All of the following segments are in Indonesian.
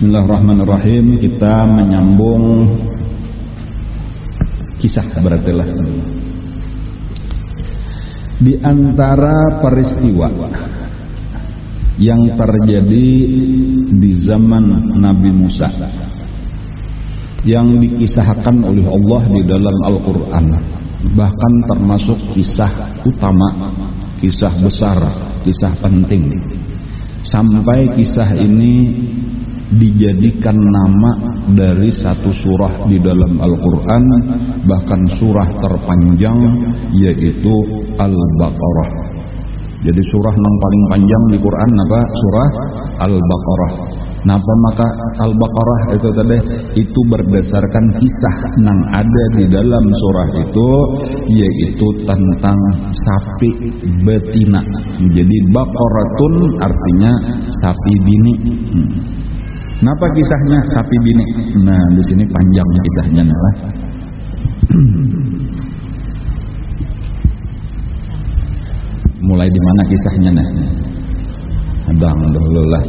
Bismillahirrahmanirrahim. Kita menyambung kisah berarti lah. Di antara peristiwa yang terjadi di zaman Nabi Musa yang dikisahkan oleh Allah di dalam Al-Quran, bahkan termasuk kisah utama, kisah besar, kisah penting, sampai kisah ini dijadikan nama dari satu surah di dalam Al-Quran, bahkan surah terpanjang, yaitu Al-Baqarah. Jadi surah yang paling panjang di Quran apa? Surah Al-Baqarah. Napa maka Al-Baqarah itu tadi? Itu berdasarkan kisah yang ada di dalam surah itu, yaitu tentang sapi betina. Jadi Baqaratun artinya sapi bini. Kenapa kisahnya sapi bini? Nah, di sini panjang kisahnya lah. Mulai di mana kisahnya nah? Abang dulu lah.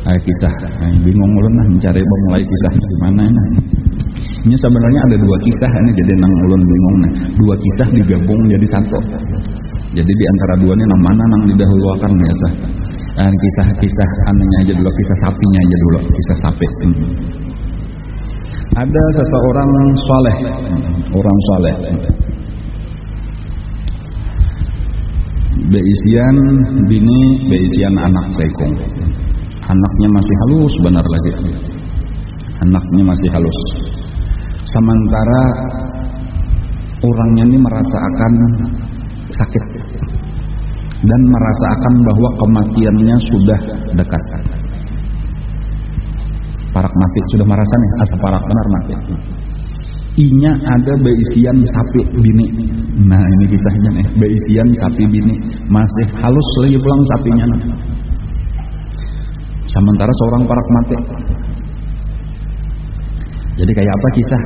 Kisah, bingung ulun lah mencari mulai kisahnya di mana nah. Ini sebenarnya ada dua kisah ini, jadi nang ulun bingung nah. Dua kisah digabung jadi satu. Jadi di antara dua ini nang mana nang didahulukan ya tah. Kisah-kisah anunya aja dulu, kisah sapinya aja dulu, kisah sapi. Ada seseorang soleh, orang soleh, beisian bini, beisian anak sekong. Anaknya masih halus benar lagi, anaknya masih halus. Sementara orangnya ini merasakan sakit dan merasakan bahwa kematiannya sudah dekat. Parak mati, sudah merasa nih asa parak benar mati. Inya ada beisian sapi bini. Nah ini kisahnya nih, beisian sapi bini, masih halus lagi pulang sapinya nih. Sementara seorang parak mati. Jadi kayak apa kisah?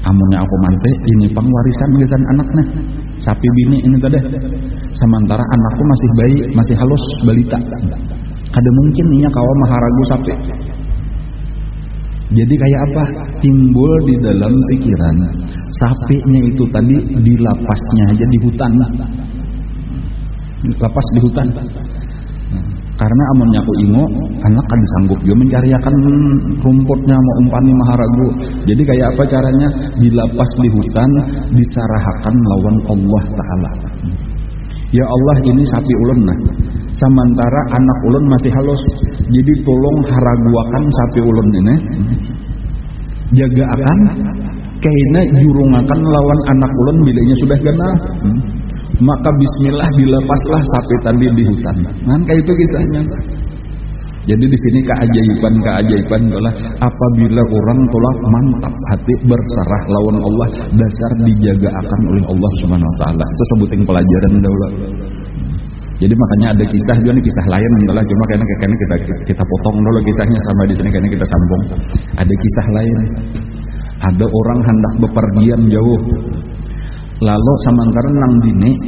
Amunnya aku mati, ini warisan anaknya sapi bini ini tadi. Sementara anakku masih bayi, masih halus balita. Ada mungkin inya kawa maharagu sapi. Jadi kayak apa? Timbul di dalam pikiran, sapinya itu tadi dilapasnya aja di hutan. Lapas di hutan. Karena amunnya aku ingo, anak kan disanggup juga mencariakan rumputnya mau umpani maharagu. Jadi kayak apa caranya? Dilapas di hutan, disarahakan lawan Allah Ta'ala. Ya Allah, ini sapi ulun nah. Sementara anak ulun masih halus. Jadi tolong haraguakan sapi ulun ini. Jaga akan kayaknya jurungakan lawan anak ulun bilanya sudah genap. Maka bismillah dilepaslah sapi tadi di hutan. Nah, kayak itu kisahnya. Jadi di sini keajaiban adalah apabila orang tolak mantap hati berserah lawan Allah, dasar dijaga akan oleh Allah Subhanahu wa taala. Itu sebutin pelajaran dahulu. Jadi makanya ada kisah juga nih, kisah lain adalah cuma kayaknya kita potong dulu kisahnya sama di sini kayaknya kita sambung. Ada kisah lain. Ada orang hendak bepergian jauh. Lalu sementara nang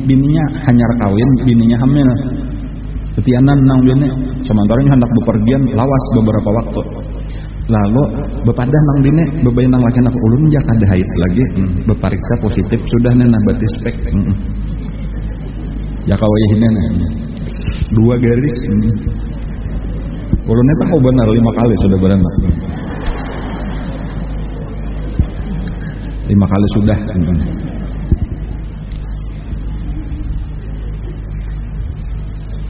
bininya hanyar kawin, bininya hamil. Ketianan nang bini, sementara hendak bepergian lawas beberapa waktu. Lalu bepadah nang bini, bebayan nang laki anak ulun jak ada haid lagi, bepariksa positif sudah nena berarti spek. Ya kawayahinnya dua garis. Ulunnya tahu benar 5 kali sudah beranak. 5 kali sudah.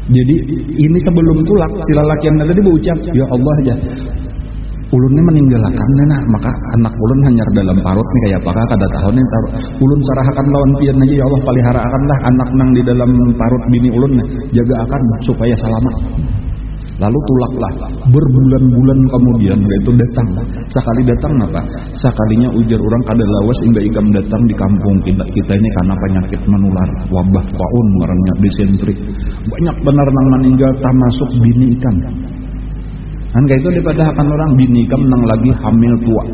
Jadi ini sebelum tulak si lelaki yang tadi berucap, ya Allah ya, ulunnya meninggalkan nena, maka anak ulun hanya dalam parut nih kayak apakah kada tahun nih taruh ulun sarahakan lawan pian aja ya Allah, palihara akanlah anak nang di dalam parut bini ulun nih, jaga akan supaya selamat. Lalu tulaklah berbulan-bulan kemudian yaitu datang. Sekali datang apa? Sekalinya ujar orang kada lawas hingga ikam datang di kampung kita ini karena penyakit menular, wabah taun marahnya disentri. Banyak benar nang meninggal termasuk bini ikam. Kan kayak itu daripada akan orang bini ikam nang lagi hamil tua.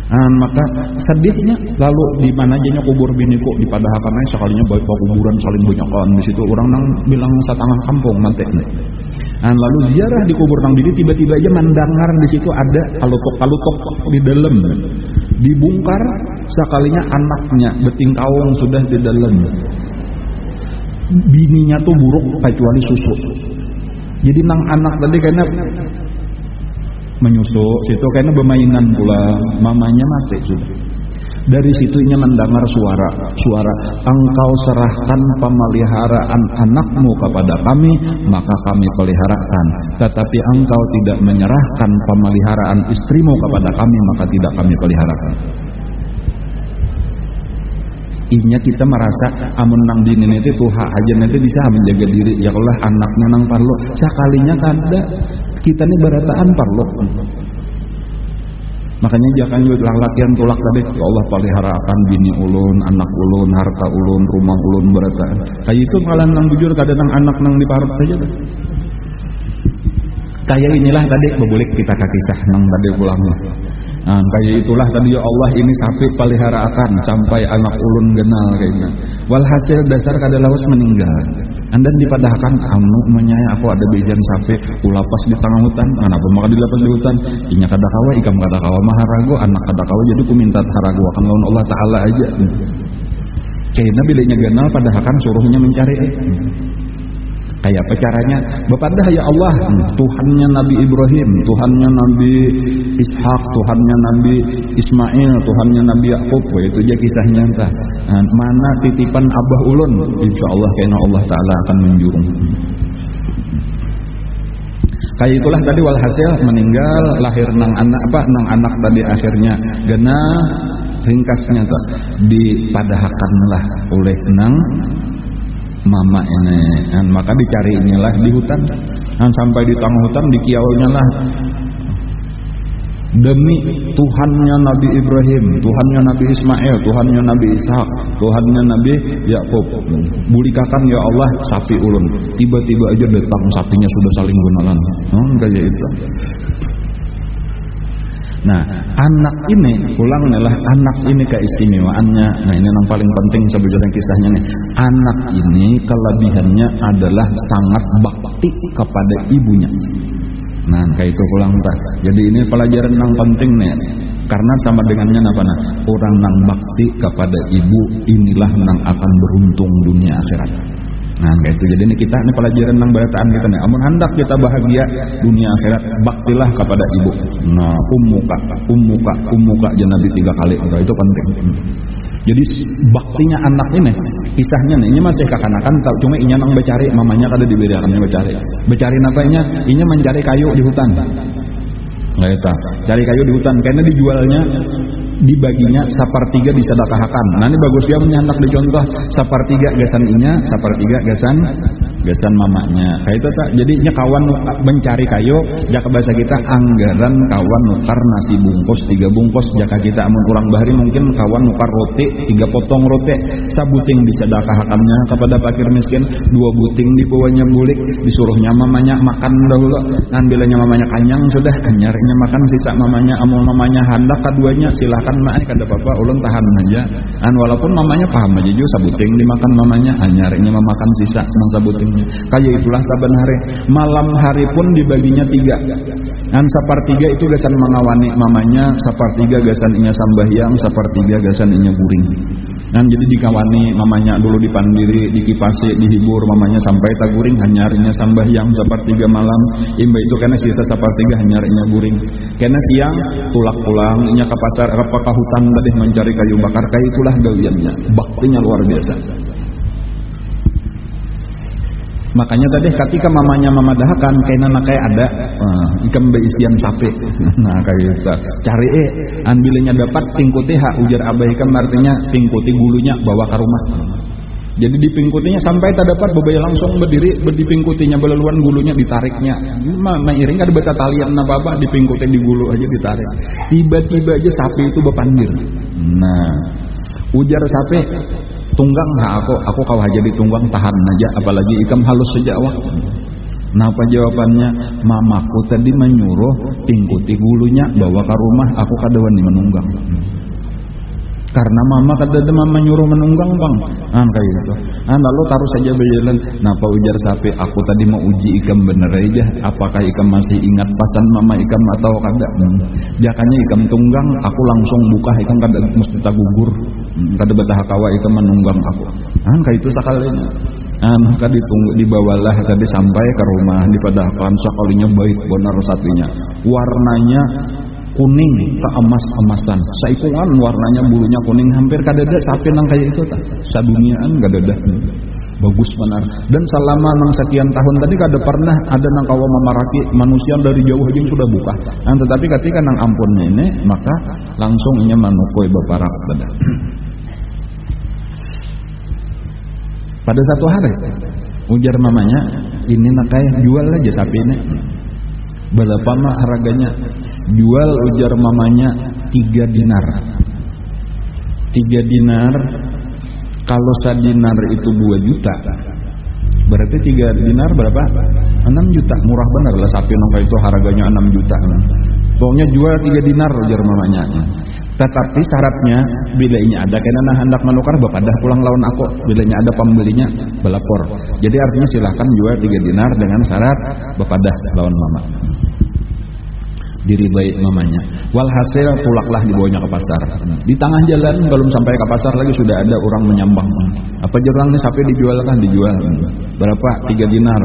Maka sedihnya lalu di mana aja kubur biniku di Padahakan aja sekalinya baik kuburan saling banyakan di situ orang nang bilang setengah kampung mate nih. Lalu ziarah di kubur nang bini tiba-tiba aja mendengar di situ ada kalutok di dalam. Dibongkar sekalinya anaknya beting kaung sudah di dalam. Bininya tuh buruk kecuali susu. Jadi nang anak tadi kayaknya menyusu situ kayaknya bermainan pula, mamanya mati sudah. Dari situnya mendengar suara, engkau serahkan pemeliharaan anakmu kepada kami, maka kami peliharakan. Tetapi engkau tidak menyerahkan pemeliharaan istrimu kepada kami, maka tidak kami peliharakan. Inya kita merasa amun nang dinin itu tuha aja nanti bisa menjaga diri. Ya Allah anaknya nang parlo, sekalinya kada kita nih berataan parlo. Makanya jangan juga latihan tulak tadi. Ya Allah peliharakan bini ulun, anak ulun, harta ulun, rumah ulun berataan. Kayak itu kalian nang bujur kada nang anak nang diparut saja. Kayak inilah tadi bebulik kita kakisah nang tadi pulangnya. Kayak itulah tadi ya Allah ini sapi peliharakan sampai anak ulun genal kayaknya. Walhasil dasar kada lawas meninggal. Andan dipadahkan anu menyaya aku ada bejan sapi ulapas di tengah hutan. Kenapa maka dilapas di hutan? Inya kada kawa ikam kada kawa maharago anak kada kawa jadi ku minta harago akan lawan Allah Taala aja. Kayaknya bilanya genal padahkan suruhnya mencari. Kayak apa caranya? Bapadah ya Allah, Tuhannya Nabi Ibrahim, Tuhannya Nabi Ishak, Tuhannya Nabi Ismail, Tuhannya Nabi Yakub. Itu aja kisahnya entah. Mana titipan abah ulun? Insya Allah karena Allah Taala akan menjurung. Kayak itulah tadi walhasil meninggal lahir nang anak tadi akhirnya gena ringkasnya tuh dipadahkanlah oleh nang mama ini, maka dicarinya lah di hutan, sampai di tengah hutan dikiaunya lah demi Tuhannya Nabi Ibrahim, Tuhannya Nabi Ismail, Tuhannya Nabi Ishak, Tuhannya Nabi Yakub, bulikakan ya Allah sapi ulun. Tiba-tiba aja datang sapinya sudah saling gunakan, kayak itu. Nah, anak ini pulang adalah anak ini keistimewaannya. Nah, ini yang paling penting sebetulnya kisahnya nih. Anak ini kelebihannya adalah sangat bakti kepada ibunya. Nah, kayak itu pulang tak. Jadi ini pelajaran yang penting nih. Karena sama dengannya apa nah? Orang nang bakti kepada ibu inilah nang akan beruntung dunia akhirat. Nah, kayak itu. Jadi ini kita ini pelajaran nang berataan kita nih. Amun hendak kita bahagia dunia akhirat, baktilah kepada ibu. Nah, ummuka Nabi 3 kali. Itu penting. Jadi baktinya anak ini, kisahnya nih, ini masih kakanakan, cuma inya nang becari, mamanya kada diberikannya becari. Becari napanya? Inya mencari kayu di hutan. Nah, itu. Cari kayu di hutan, karena dijualnya dibaginya sepertiga disedekahkan. Nah ini bagus dia menyandak dicontoh sepertiga gasan inya, sepertiga gasan mamanya. Kayak itu tak. Jadinya kawan mencari kayu, jaka bahasa kita anggaran kawan nukar nasi bungkus 3 bungkus. Jaka kita amun kurang bahari mungkin kawan nukar roti 3 potong roti. Sabuting disedekahkannya kepada fakir miskin, 2 buting dibawanya bulik, disuruhnya mamanya makan dahulu. Dan bilanya mamanya kanyang sudah anyarnya makan sisa mamanya, amun mamanya hendak keduanya silahkan maai kada apa-apa ulun tahan aja. Walaupun mamanya paham aja juga sabuting dimakan mamanya, anyarnya memakan sisa nang sabutingnya. Kayak itulah saben hari. Malam hari pun dibaginya 3. Dan sepertiga itu gasan mengawani mamanya, sepertiga gasan inya sambahyang, sepertiga gasan inya guring. Dan jadi dikawani mamanya dulu dipandiri, dikipasi, dihibur mamanya sampai taguring, hanyarnya sambahyang sepertiga malam. Imba itu karena sisa sepertiga hanyarnya guring. Karena siang tulak pulang inya ke pasar ke hutan tadi mencari kayu bakar. Kayak itulah galiannya, baktinya luar biasa. Makanya tadi ketika mamanya memadahkan kainana kayak ada ikam beisian sapi. Nah kayak gitu. Cari ambilnya dapat tingkuti hak ujar abai ikam artinya tingkuti gulunya bawa ke rumah. Jadi dipingkutinya sampai tak dapat bebaya langsung berdiri dipingkutinya belaluan gulunya ditariknya. Mairing ada beta talian apa dipingkuti di gulu aja ditarik. Tiba-tiba aja sapi itu berpandir. Nah ujar sapi tunggang aku kau aja ditunggang tahan aja apalagi ikam halus saja awak. Nah apa jawabannya? Mamaku tadi menyuruh tingkuti gulunya bawa ke rumah, aku kada wani menunggang. Karena mama kada mama nyuruh menunggang bang, kayak gitu. Lalu taruh saja berjalan. Napa ujar sapi? Aku tadi mau uji ikam bener aja. Apakah ikam masih ingat pasan mama ikam atau kada? Jakanya ikam tunggang, aku langsung buka ikam kada mesti tagugur. Kada betah kawa ikam menunggang aku. Kayak itu sekalinya. Maka ditunggu dibawalah tadi sampai ke rumah dipadahkan sekalinya baik benar satunya. Warnanya kuning ke emas-emasan. Saikungan warnanya bulunya kuning hampir kadada sapi nang kayak itu tak. Saduniaan kadada. Bagus benar. Dan selama nang sekian tahun tadi kada pernah ada nang kawa memaraki manusia dari jauh aja sudah buka. Tetapi ketika nang ampunnya ini maka langsung inya manukoi beparak pada. Pada satu hari ujar mamanya, ini nakai jual aja sapi ini. Berapa mah harganya? Jual ujar mamanya 3 dinar. 3 dinar kalau sadinar itu 2 juta. Berarti 3 dinar berapa? 6 juta. Murah benar lah sapi nongka itu harganya 6 juta. Pokoknya jual 3 dinar ujar mamanya. Tetapi syaratnya bila ini ada kena hendak menukar bapak dah pulang lawan aku. Bila ini ada pembelinya belapor. Jadi artinya silahkan jual 3 dinar dengan syarat bapak dah lawan mama. Diri baik mamanya. Walhasil pulaklah dibawanya ke pasar. Di tengah jalan belum sampai ke pasar lagi sudah ada orang menyambang. Apa jurang nih sapi dijualkan? Dijual. Berapa? 3 dinar.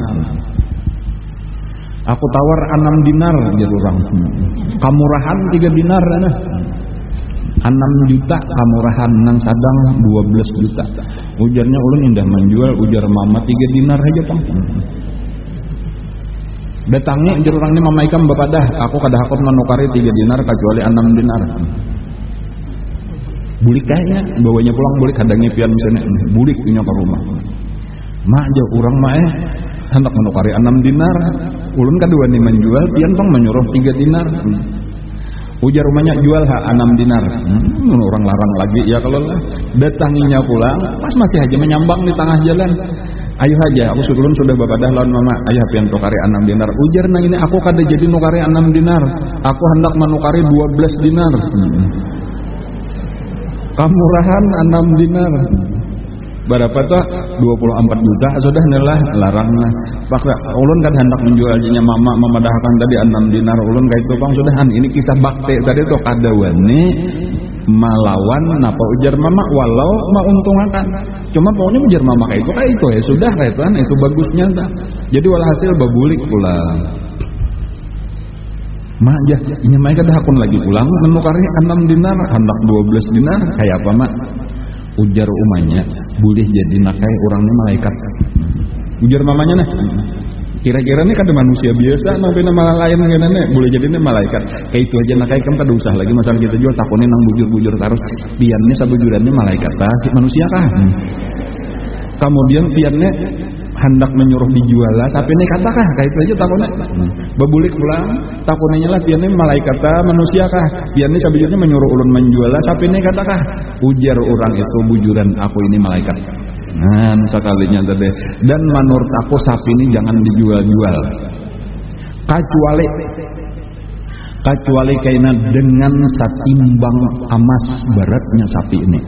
Aku tawar 6 dinar jurang. Kamurahan 3 dinar nah. 6 juta kamurahan nang sadang 12 juta. Ujarnya ulun indah menjual ujar mama 3 dinar aja Bang. Datangnya ujar orangnya mama ikam bapak dah, aku kada hakut menukari 3 dinar kecuali 6 dinar. Bulik kayaknya bawanya pulang bulik hadangnya pian misalnya bulik punya ke rumah. Mak jauh urang mak hendak menukari 6 dinar. Ulun kadua nih menjual pian Bang menyuruh 3 dinar. Ujar rumahnya jual 6 dinar. Orang larang lagi ya kalau lah. Datanginya pulang pas masih aja menyambang di tengah jalan. Ayo aja aku sebelum sudah bapak dah lawan mama. Ayah pian tukari 6 dinar. Ujar nah ini aku kada jadi nukari 6 dinar. Aku hendak menukari 12 dinar. Kamurahan 6 dinar. Berapa tuh? 24 juta sudah nelah larangnya. Paksa ulun kan hendak menjualnya mama dahkan tadi 6 dinar ulun kayak itu Bang sudahan ini kisah bakti tadi tuh kada wani malawan napa ujar mama walau mauntungakan. Cuma pokoknya ujar mama kayak itu ya sudah kayak itu kan itu bagusnya dah. Jadi walhasil babulik pulang. Mak jah ini mereka dah akun lagi pulang menukari 6 dinar hendak 12 dinar kayak apa mak? Ujar umanya boleh jadi nakai orangnya malaikat. Ujar mamanya nah kira-kira nih kan manusia biasa sampai nama lain nih boleh jadi nih malaikat kayak itu aja nakai kan kada usah lagi masalah kita jual takunin nang bujur-bujur terus piannya sabujurannya malaikat si manusia kah. Kemudian piannya hendak menyuruh dijual lah sapi ini katakah kayak itu aja takunya babulik pulang takunnya lah piannya malaikat manusia kah piannya sabujurnya menyuruh ulun menjual lah sapi ini katakah ujar orang itu bujuran aku ini malaikat. Nah sekalinya tadi dan menurut aku sapi ini jangan dijual-jual kecuali kainan dengan satimbang emas beratnya sapi ini.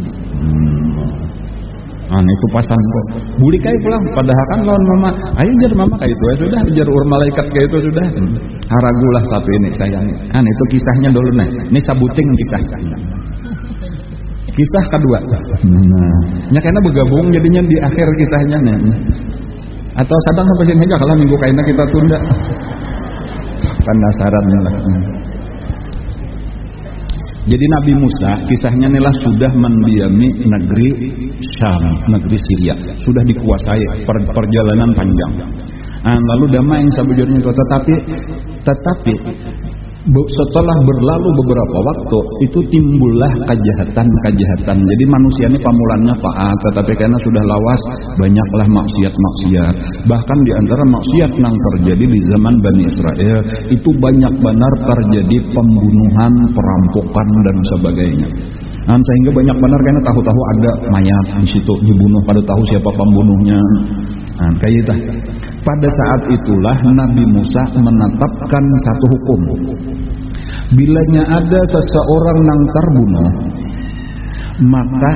Itu pasan kok. Buli kayak pulang padahal kan lawan mama. Ayo jar mama kayak itu ya sudah jar ur malaikat kayak itu sudah. Haragulah satu ini sayang. Itu kisahnya dulu nih. Ini sabuting kisahnya. Kisah kedua. Nya kayaknya bergabung jadinya di akhir kisahnya nih. Atau sadang sampai sini aja kalau minggu kayaknya kita tunda. Penasarannya lah. Jadi Nabi Musa kisahnya inilah sudah mendiami negeri Syam, negeri Syria, sudah dikuasai perjalanan panjang. Lalu damai yang sabujurnya itu tetapi setelah berlalu beberapa waktu itu timbullah kejahatan. Jadi manusia ini pamulannya taat, tetapi karena sudah lawas banyaklah maksiat. Bahkan di antara maksiat yang terjadi di zaman Bani Israel itu banyak benar terjadi pembunuhan, perampokan dan sebagainya. Sehingga banyak benar karena tahu-tahu ada mayat di situ dibunuh pada tahu siapa pembunuhnya. Kayak itu. Pada saat itulah Nabi Musa menetapkan satu hukum. Bilanya ada seseorang yang terbunuh, maka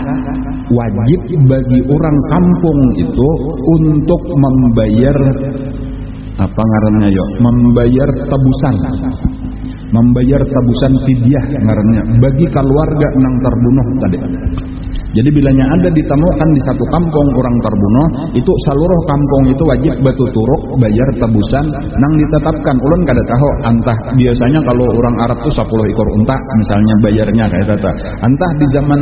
wajib bagi orang kampung itu untuk membayar apa ngarannya yo, membayar tebusan fidyah ngarannya bagi keluarga nang terbunuh tadi. Jadi bilanya ada ditemukan di satu kampung orang terbunuh, itu seluruh kampung itu wajib batu turuk bayar tebusan nang ditetapkan. Ulun kada tahu antah biasanya kalau orang Arab tuh 10 ekor unta misalnya bayarnya kayak tata. Antah di zaman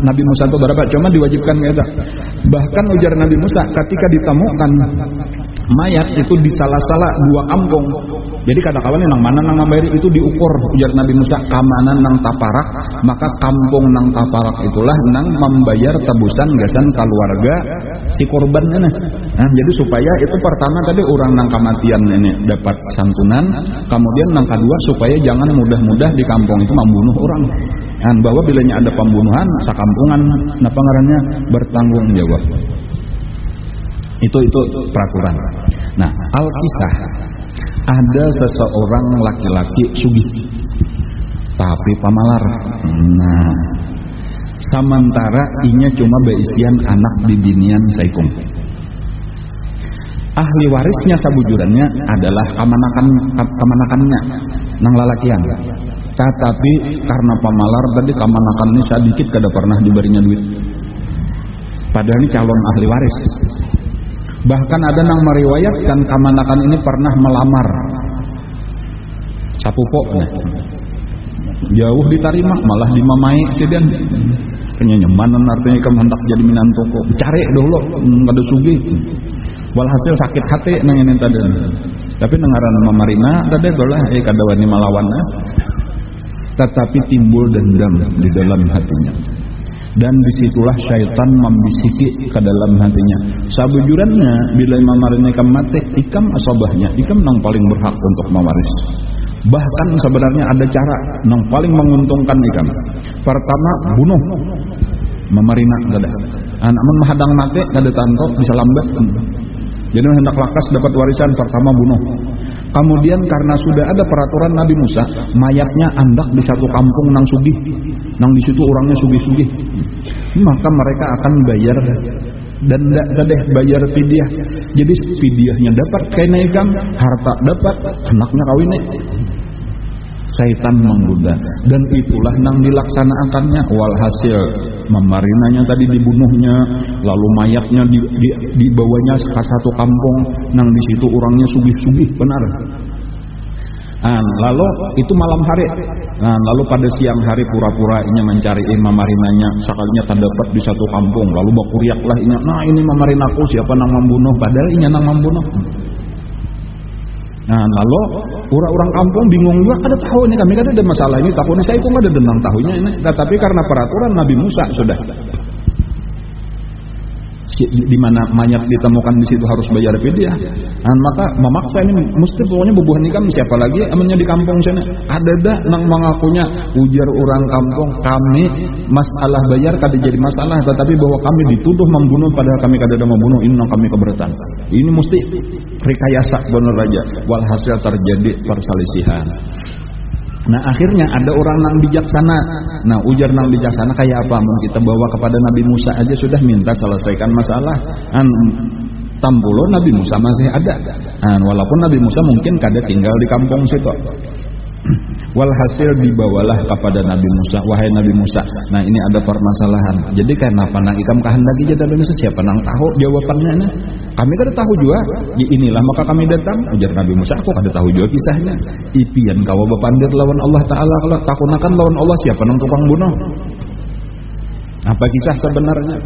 Nabi Musa itu berapa? Cuma diwajibkan kayak tata. Bahkan ujar Nabi Musa ketika ditemukan mayat itu di salah-salah 2 kampung. Jadi kadang-kadang nang mana nang membayar itu diukur ujar Nabi Musa keamanan nang taparak, maka kampung nang taparak itulah nang membayar tebusan gasan keluarga si korban ini. Nah, jadi supaya itu pertama tadi orang nang kematian ini dapat santunan, kemudian nang kedua supaya jangan mudah-mudah di kampung itu membunuh orang. Nah, bahwa bilanya ada pembunuhan sakampungan napa ngarannya bertanggung jawab. Itu peraturan. Nah, Al-Kisah ada seseorang laki-laki sugih tapi pamalar. Nah, sementara inya cuma beisian anak bibinian saikung. Ahli warisnya sabujurannya adalah kamanakannya nang lalakian. Tetapi karena pamalar tadi kamanakan ini sedikit kada pernah diberinya duit. Padahal ini calon ahli waris. Bahkan ada yang meriwayatkan kamanakan ini pernah melamar sapupok, jauh diterima malah dimamai siden kenyamanan artinya kehendak jadi minantoko cari dulu kada sugih walhasil sakit hati nang ini tadi tapi nengaran mamarina tadi golah kada wani malawan tetapi timbul dendam di dalam hatinya. Dan disitulah syaitan membisiki ke dalam hatinya. Sabujurannya bila mamarnya ikam mati, ikam asabahnya, ikam nang paling berhak untuk mewaris. Bahkan sebenarnya ada cara nang paling menguntungkan ikam. Pertama bunuh, memarina kada. Namun mahadang mati kada tanto bisa lambat. Jadi hendak lakas dapat warisan pertama bunuh. Kemudian karena sudah ada peraturan Nabi Musa, mayatnya andak di satu kampung nang sugih, nang di situ orangnya sugih-sugih, maka mereka akan bayar denda tadi, bayar fidyah. Jadi fidyahnya dapat kenaikan, harta dapat, anaknya kawin. Syaitan menggoda dan itulah nang dilaksanakannya. Walhasil memarinanya tadi dibunuhnya, lalu mayatnya dibawanya ke satu kampung nang di situ orangnya sugih-sugih benar. Lalu itu malam hari. Lalu pada siang hari pura-pura inya mencari mamarinanya, sekalinya terdapat di satu kampung. Lalu bakuriaklah inya, nah ini mamarinaku, siapa nang membunuh? Padahal inya nang membunuh. Lalu orang-orang kampung bingung juga, kada tahu ini kami kada ada masalah ini, takutnya saya itu kada denang tahunya ini. Tetapi karena peraturan Nabi Musa sudah di mana mayat ditemukan di situ harus bayar fidyah. Maka memaksa ini mesti pokoknya bubuhan ikam siapa lagi amannya di kampung sana. Ada dah nang mengakunya ujar orang kampung kami masalah bayar kada jadi masalah, tetapi bahwa kami dituduh membunuh padahal kami kada ada membunuh, ini nang kami keberatan. Ini mesti rekayasa benar aja. Walhasil terjadi perselisihan. Nah akhirnya ada orang nang bijaksana. Nah ujar nang bijaksana kayak apa? Kita bawa kepada Nabi Musa aja sudah minta selesaikan masalah. Tambulo Nabi Musa masih ada. Walaupun Nabi Musa mungkin kada tinggal di kampung situ. Walhasil dibawalah kepada Nabi Musa, wahai Nabi Musa. Nah ini ada permasalahan. Jadi kenapa nang ikam kehendaki jadi Nabi Musa, siapa nang tahu jawabannya? Nah, kami kada tahu juga. Inilah maka kami datang. Ujar Nabi Musa, aku kada tahu juga kisahnya. Ipian kawa bepandir lawan Allah Taala, kalau takunakan lawan Allah siapa nang tukang bunuh? Apa kisah sebenarnya?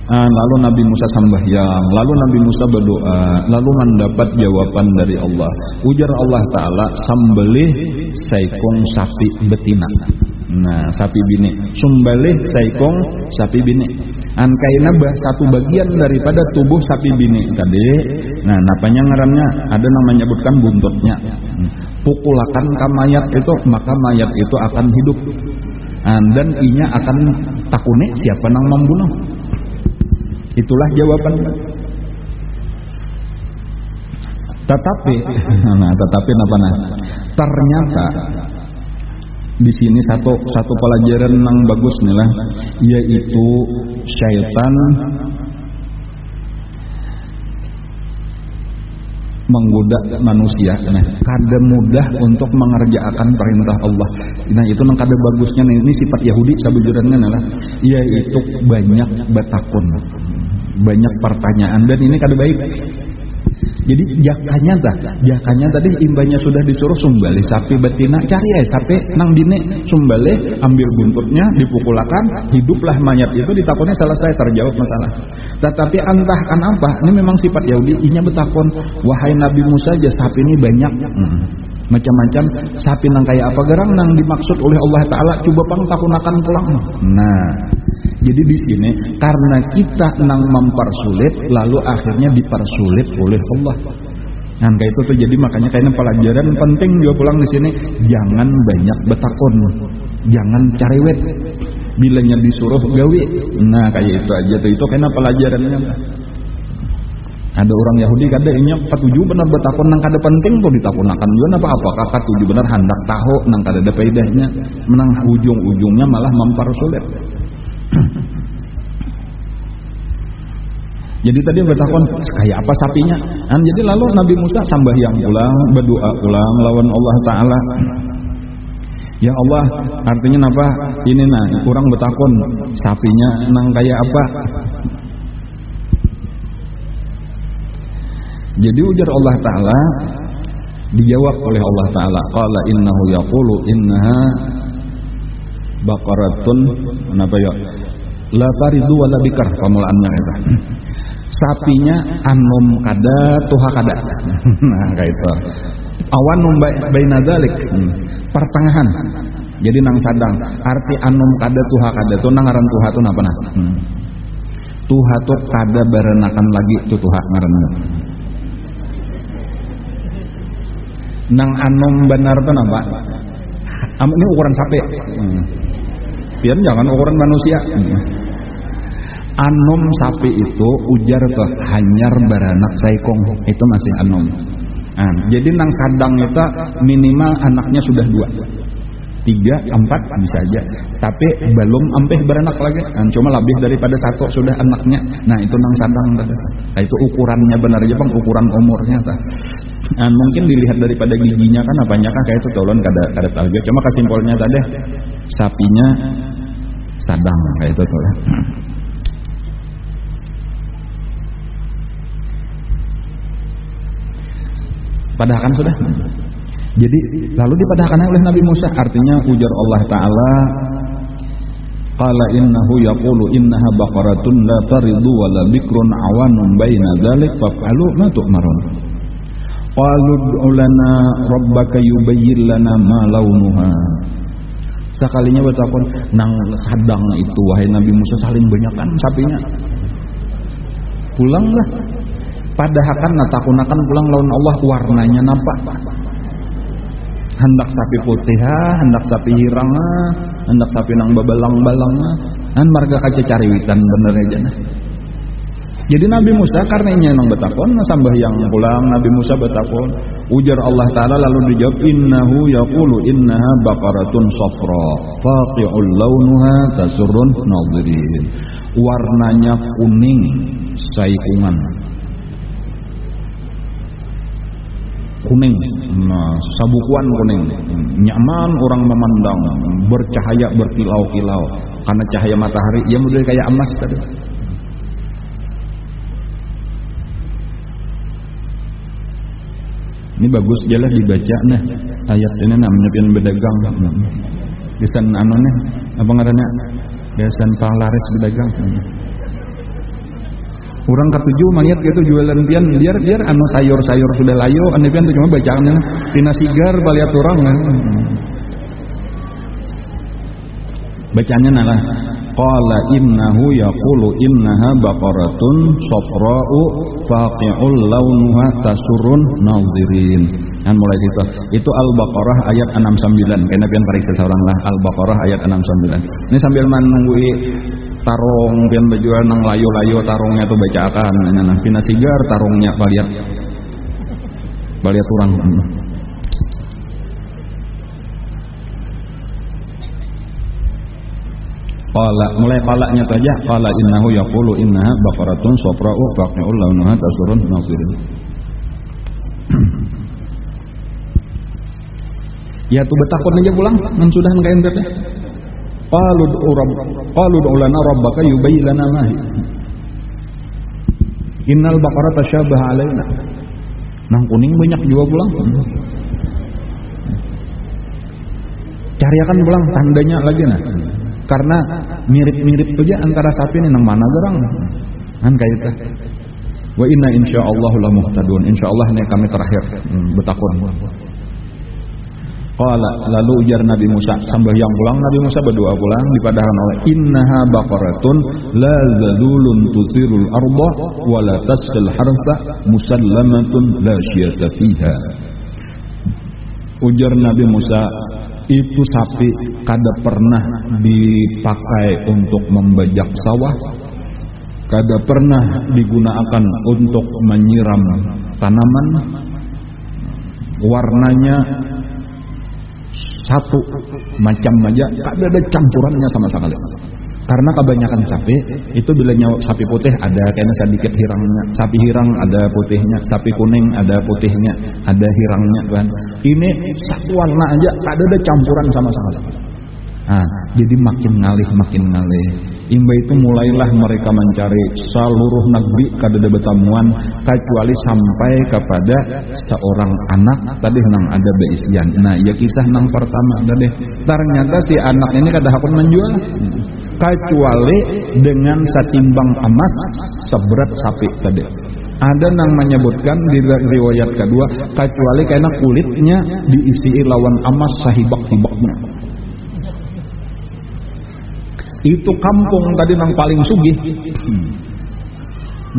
Lalu Nabi Musa sembahyang, lalu Nabi Musa berdoa, lalu mendapat jawaban dari Allah. Ujar Allah Ta'ala, sembelih saikong sapi betina. Nah, sapi bini. Sembelih saikong sapi bini. Kaina satu bagian daripada tubuh sapi bini tadi. Nah, napanya ngarannya ada yang menyebutkan buntutnya. Pukulakan ke mayat itu, maka mayat itu akan hidup. Dan inya akan takune siapa nang membunuh. Itulah jawaban. Tetapi apa nah? Ternyata di sini satu pelajaran yang bagus nih lah, yaitu syaitan menggoda manusia, nah kada mudah untuk mengerjakan perintah Allah. Nah itu nang kada bagusnya nih, ini sifat Yahudi sabujurnya adalah yaitu banyak bertakun, banyak pertanyaan, dan ini kada baik. Jadi jakanya tadi imbanya sudah disuruh sumbale sapi betina, cari sapi nang dine sumbale, ambil buntutnya, dipukulakan, hiduplah mayat itu, ditakoni selesai, terjawab masalah. Tetapi entah kan apa, ini memang sifat Yahudi, inya betakon, wahai Nabi Musa aja sapi ini banyak, macam-macam sapi nang kayak apa gerang nang dimaksud oleh Allah Ta'ala, coba pang takunakan pulang. Nah jadi di sini karena kita nang mempersulit, lalu akhirnya dipersulit oleh Allah. Nah kayak itu tuh, jadi makanya kayaknya pelajaran penting juga pulang di sini, jangan banyak betakon, jangan carewet, bilanya disuruh gawe. Nah kayak itu aja tuh, itu kayaknya pelajarannya. Ada orang Yahudi kada inya katuju benar betakon nang kada penting tuh ditakunakan juga apa katuju benar hendak tahu nang kada ada faedahnya, menang ujung-ujungnya malah mempersulit. Jadi tadi bertakon kayak apa sapinya. Jadi lalu Nabi Musa sambahyang ulang, berdoa ulang lawan Allah Ta'ala. Ya Allah, artinya apa? Ini nah, kurang bertakon sapinya nang kayak apa. Jadi ujar Allah Ta'ala, dijawab oleh Allah Ta'ala, qala innahu yaqulu innaha baqaratun kenapa ya? La faridu wala bikar, pemulaannya itu. Sapinya anom kada tuha kada. Nah kayak itu. Awan baina dzalik, pertengahan. Jadi nang sadang, arti anom kada tuha kada itu nang ngaran tuha itu napa nah? Tuha tuh kada berenakan lagi tuh tuha ngaranna. Nang anom benar tuh napa? Ini ukuran sapi. Biar jangan ukuran manusia. Anom sapi itu ujar ke hanyar beranak saikong, itu masih anom. Jadi nang sadang itu minimal anaknya sudah 2, 3, 4 bisa aja, tapi belum ampeh beranak lagi. Cuma lebih daripada 1 sudah anaknya. Nah itu nang sadang tadi. Nah, itu ukurannya benar aja bang, ukuran umurnya tak. Mungkin dilihat daripada giginya kan apanya kan kayak itu tolong kada tahu. Cuma kesimpulannya tadi sapinya sadang kayak itu tuh. Padahkan sudah. Jadi lalu dipadahkan oleh Nabi Musa, artinya ujar Allah Ta'ala, qala innahu yaqulu innaha baqaratun la taridu wa la bikrun awanun baina dzalik fa'alu ma tu'marun. Qalu ud'u lana rabbaka yubayyin lana ma launuha. Sekalinya bertakon nang sadang itu, wahai Nabi Musa saling banyakan sapinya. Pulanglah. Padahkan natakunakan pulang lawan Allah, warnanya nampak. Hendak sapi putih, hendak sapi hirang, hendak sapi nang babalang-balang, marga kaca cariwitan bener aja nah. Jadi Nabi Musa karena ini nang betakon, sambahyang pulang Nabi Musa betakon, ujar Allah Ta'ala lalu dijawab innahu yaqulu innaha baqaratun safra faqi'ul launuha tasurrun nadhirin. Warnanya kuning saikungan. Kuning, nah, sabukuan kuning, nyaman orang memandang, bercahaya berkilau-kilau karena cahaya matahari, ia model kayak emas tadi. Ini bagus jelas dibaca nah ayat ini namanya pian bedagang, desain anu nih apa ngarannya, desain panglaris bedagang. Kurang ketujuh melihat gitu jualan pian biar anu sayur-sayur sudah layu, anu pian tuh cuma bacaannya tina sigar baliat orang kan. Bacaannya nalah qala innahu yaqulu innaha baqaratun safra'u faqi'ul launuha tasurrun nadhirin. Kan mulai situ. Itu Al-Baqarah ayat 69. Kena pian pariksa seorang lah Al-Baqarah ayat 69. Ini sambil menunggu tarung pian bajuan nang layo-layo tarungnya tuh bacaakan nah pina sigar tarungnya baliat baliat urang. Qala, mulai qalanya tu aja. Qala innahu yaqulu innaha baqaratun safra'u faqi'ul launuha tasurun nasirin. Ya tu betakun aja pulang mensudah ka ente teh. Qalu ud'u lana rabbaka yubayyin lana ma hi. Innal baqara tasyabaha alaina. Nang kuning banyak juga pulang. Cariakan pulang tandanya lagi nah. Karena mirip-mirip saja antara sapi ini nang mana gerang. Kan kayak itu. Wa inna insyaallah la muhtadun. Insyaallah ini kami terakhir betakun. Qala lalu ujar Nabi Musa sambil yang pulang Nabi Musa berdoa pulang dipadahan oleh innaha baqaratun la zalulun tusirul arda wa la tasqil harsa musallamatun la syiyata fiha. Ujar Nabi Musa, itu sapi kada pernah dipakai untuk membajak sawah, kada pernah digunakan untuk menyiram tanaman, warnanya satu macam aja, kada ada campurannya sama sekali. Karena kebanyakan sapi itu bila nyawa sapi putih ada kayaknya sedikit hirangnya, sapi hirang ada putihnya, sapi kuning ada putihnya, ada hirangnya kan. Ini satu warna aja, kada ada campuran sama sekali. Nah, jadi makin ngalih. Imba itu mulailah mereka mencari seluruh negeri kada ada betamuan kecuali sampai kepada seorang anak tadi nang ada beisian. Nah, ya kisah nang pertama tadi. Ternyata si anak ini kada hakun menjual kecuali dengan setimbang emas seberat sapi tadi. Ada nang menyebutkan di riwayat kedua kecuali karena kulitnya diisi lawan emas sahibak-hibaknya. Itu kampung tadi nang paling sugih.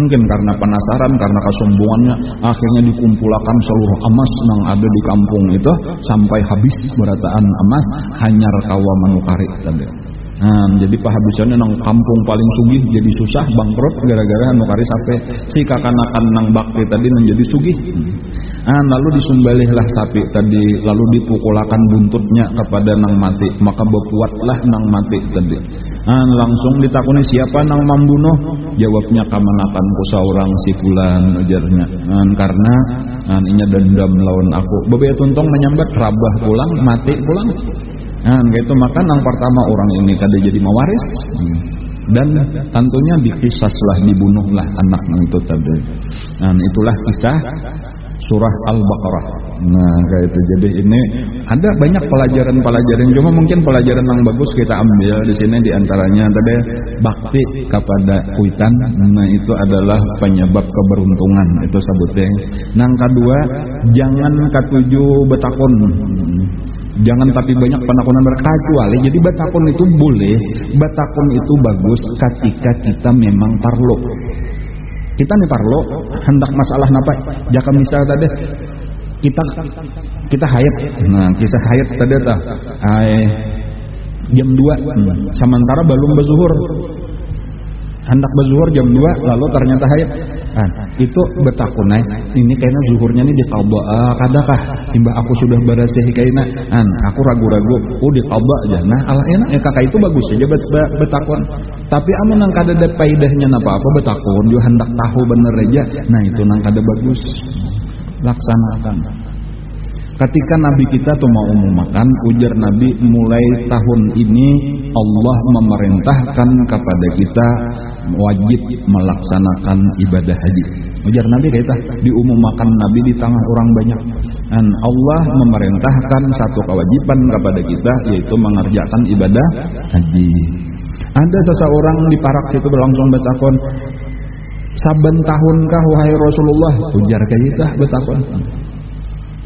Mungkin karena penasaran, karena kesombongannya, akhirnya dikumpulkan seluruh emas nang ada di kampung itu sampai habis berataan emas hanyar kawa manukari tadi. Nah, jadi pahabisannya nang kampung paling sugih jadi susah bangkrut gara-gara nukari sampai si kakanakan nang bakti tadi menjadi sugih. Nah, lalu disumbalihlah sapi tadi, lalu dipukulakan buntutnya kepada nang mati, maka berpuatlah nang mati tadi. Nah, langsung ditakuni siapa nang membunuh? Jawabnya kamanakan ku saurang si fulan ujarnya. Nah, karena ini dendam lawan aku. Bebaya tuntung menyambat rabah pulang, mati pulang. Nah, gitu maka yang pertama orang ini kada jadi mewaris dan tentunya dikisaslah, dibunuhlah anak itu tadi. Nah, itulah kisah surah Al-Baqarah. Nah, kayak itu. Jadi ini ada banyak pelajaran-pelajaran, cuma mungkin pelajaran yang bagus kita ambil di sini diantaranya tadi bakti kepada kuitan. Nah, itu adalah penyebab keberuntungan itu sebutnya. Nang kedua, jangan ketujuh betakun. Jangan tapi banyak penakunan berkecuali. Jadi batakun itu boleh, batakun itu bagus ketika kita memang parlo. Kita nih parlo hendak masalah napa? Jika misal tadi kita haid. Nah, kisah haid tadi tah. Jam 2 sementara belum berzuhur. Hendak berzuhur jam 2 lalu ternyata haid. Nah, itu betakun ini kayaknya zuhurnya ini diqadha. Kadakah timbah aku sudah bersih kayaknya aku ragu-ragu diqadha aja. Nah, ala enak kakak itu bagus aja betakun. Tapi amun nang kada ada faedahnya apa-apa betakun yo hendak tahu bener aja. Nah, itu nang kada bagus. Laksanakan. Ketika Nabi kita tuh mau makan, ujar Nabi, mulai tahun ini Allah memerintahkan kepada kita wajib melaksanakan ibadah haji. Ujar Nabi kita diumumkan Nabi di tengah orang banyak. Dan Allah memerintahkan satu kewajiban kepada kita, yaitu mengerjakan ibadah haji. Ada seseorang di Parak situ berlangsung betakon, saben tahunkah wahai Rasulullah? Ujar kita betakon.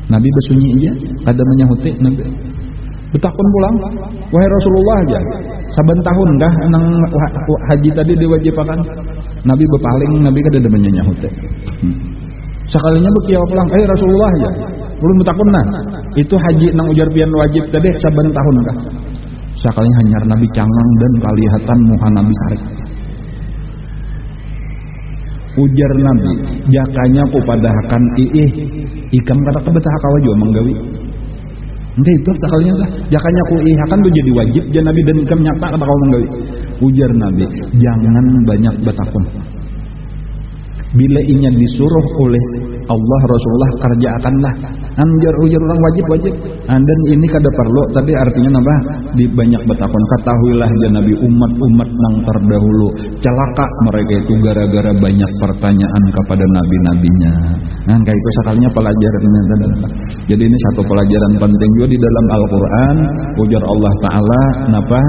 Nabi bersunyi aja, kada menyahuti Nabi. Betakun pulang, wahai Rasulullah aja. Saben tahun kah nang haji tadi diwajibkan? Nabi berpaling, Nabi kada ada menyahuti. Sekalinya berkiau pulang, Rasulullah aja. Ulun betakun nah. Itu haji nang ujar pian wajib tadi saben tahun kah? Sekalinya hanyar Nabi cangang dan kalihatan muha Nabi sarik. Ujar Nabi, jakanya ku padahakan ikam kata kebetah kawa juga menggawi. Entah itu sekalinya dah. Jakanya ku ihakan tuh jadi wajib jangan Nabi dan ikam nyata kata kawa menggawi. Ujar Nabi, jangan banyak betakun. Bila inya disuruh oleh Allah Rasulullah kerjakanlah. Anjar ujar orang wajib. Dan ini kada perlu, tapi artinya nambah di banyak betakon. Ketahuilah ya Nabi, umat-umat nang terdahulu celaka mereka itu gara-gara banyak pertanyaan kepada nabi-nabinya. Nah, kayak itu sekalinya pelajarannya. Jadi ini satu pelajaran penting juga di dalam Al-Qur'an. Ujar Allah Ta'ala, napa?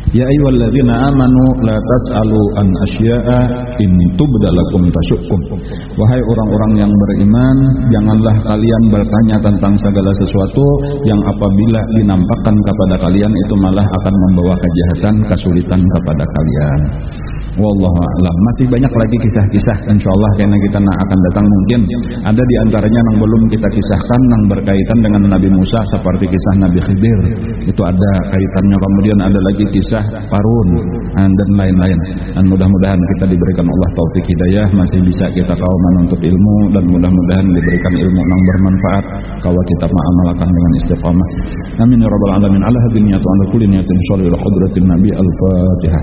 Ya ayyuhalladzina amanu la tas'alu an asya'a in tubda lakum tasukum. Wahai orang-orang yang beriman, janganlah kalian bertanya tentang segala sesuatu yang apabila dinampakkan kepada kalian itu malah akan membawa kejahatan, kesulitan kepada kalian. Wallahu a'lam. Masih banyak lagi kisah-kisah insyaallah karena kita akan datang mungkin ada di antaranya yang belum kita kisahkan yang berkaitan dengan Nabi Musa seperti kisah Nabi Khidir. Itu ada kaitannya, kemudian ada lagi kisah Qarun dan lain-lain. Dan mudah-mudahan kita diberikan Allah taufik hidayah, masih bisa kita kau menuntut ilmu dan mudah-mudahan diberikan ilmu yang bermanfaat kalau kita mengamalkan dengan istiqamah. Amin ya rabbal alamin. Ala hadhihi niyatu ala kulli niyatin shalih ila hadratin nabi al-Fatihah.